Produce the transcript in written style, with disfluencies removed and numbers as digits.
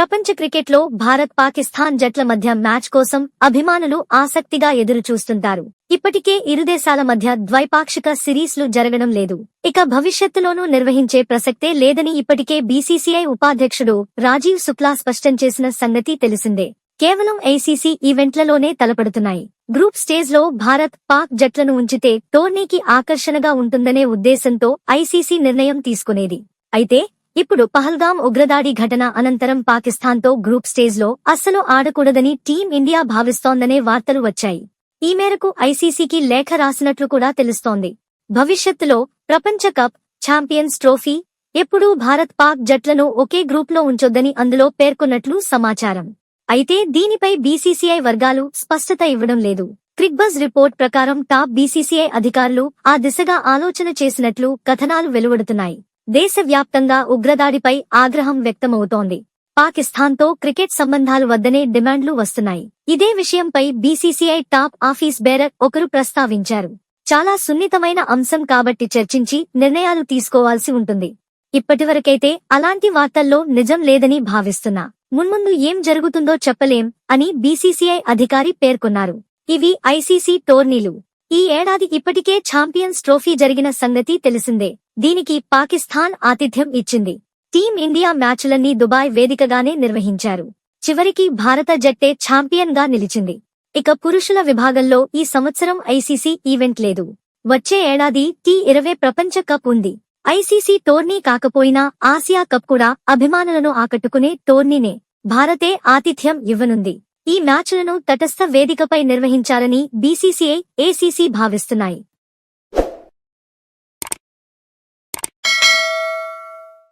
ప్రపంచ క్రికెట్లో భారత్ పాకిస్తాన్ జట్ల మధ్య మ్యాచ్ కోసం అభిమానులు ఆసక్తిగా ఎదురుచూస్తుంటారు. ఇప్పటికే ఇరు దేశాల మధ్య ద్వైపాక్షిక సిరీస్లు జరగడం లేదు. ఇక భవిష్యత్తులోనూ నిర్వహించే ప్రసక్తే లేదని ఇప్పటికే బీసీసీఐ ఉపాధ్యక్షుడు రాజీవ్ శుక్లా స్పష్టం చేసిన సంగతి తెలిసిందే. కేవలం ఐసీసీ ఈవెంట్లలోనే తలపడుతున్నాయి. గ్రూప్ స్టేజ్ లో భారత్, పాక్ జట్లను ఉంచితే టోర్నీకి ఆకర్షణగా ఉంటుందనే ఉద్దేశంతో ఐసీసీ నిర్ణయం తీసుకునేది. అయితే ఇప్పుడు పహల్గాం ఉగ్రదాడి ఘటన అనంతరం పాకిస్తాన్తో గ్రూప్ స్టేజ్ లో అస్సలు ఆడకూడదని టీమిండియా భావిస్తోందనే వార్తలు వచ్చాయి. ఈ మేరకు ఐసీసీకి లేఖ రాసినట్లు కూడా తెలుస్తోంది. భవిష్యత్తులో ప్రపంచ కప్, ఛాంపియన్స్ ట్రోఫీ ఎప్పుడూ భారత్, పాక్ జట్లను ఒకే గ్రూప్లో ఉంచొద్దని అందులో పేర్కొన్నట్లు సమాచారం. అయితే దీనిపై బీసీసీఐ వర్గాలు స్పష్టత ఇవ్వడం లేదు. క్రిక్బజ్ రిపోర్ట్ ప్రకారం టాప్ బీసీసీఐ అధికారులు ఆ దిశగా ఆలోచన చేసినట్లు కథనాలు వెలువడుతున్నాయి. దేశవ్యాప్తంగా ఉగ్రదాడిపై ఆగ్రహం వ్యక్తమవుతోంది. పాకిస్తాన్తో క్రికెట్ సంబంధాలు వద్దనే డిమాండ్లు వస్తున్నాయి. ఇదే విషయంపై బీసీసీఐ టాప్ ఆఫీస్ బేరర్ ఒకరు ప్రస్తావించారు. చాలా సున్నితమైన అంశం కాబట్టి చర్చించి నిర్ణయాలు తీసుకోవాల్సి ఉంటుంది. ఇప్పటివరకైతే అలాంటి వార్తల్లో నిజం లేదని భావిస్తున్నా. మున్ముందు ఏం జరుగుతుందో చెప్పలేం అని బీసీసీఐ అధికారి పేర్కొన్నారు. ఇవి ఐసీసీ టోర్నీలు. ఈ ఏడాది ఇప్పటికే ఛాంపియన్స్ ట్రోఫీ జరిగిన సంగతి తెలిసిందే. దీనికి పాకిస్తాన్ ఆతిథ్యం ఇచ్చింది. టీం ఇండియా మ్యాచ్లన్నీ దుబాయ్ వేదికగానే నిర్వహించారు. చివరికి భారత జట్టే ఛాంపియన్ గా నిలిచింది. ఇక పురుషుల విభాగంలో ఈ సంవత్సరం ఐసీసీ ఈవెంట్ లేదు. వచ్చే ఏడాది T20 ప్రపంచ కప్ ఉంది. ఐసీసీ టోర్నీ కాకపోయినా ఆసియా కప్ కూడా అభిమానులను ఆకట్టుకునే టోర్నీనే. భారతే ఆతిథ్యం ఇవ్వనుంది. ఈ మ్యాచ్లను తటస్థ వేదికపై నిర్వహించాలని బీసీసీఐ, ఏసీసీ భావిస్తున్నాయి.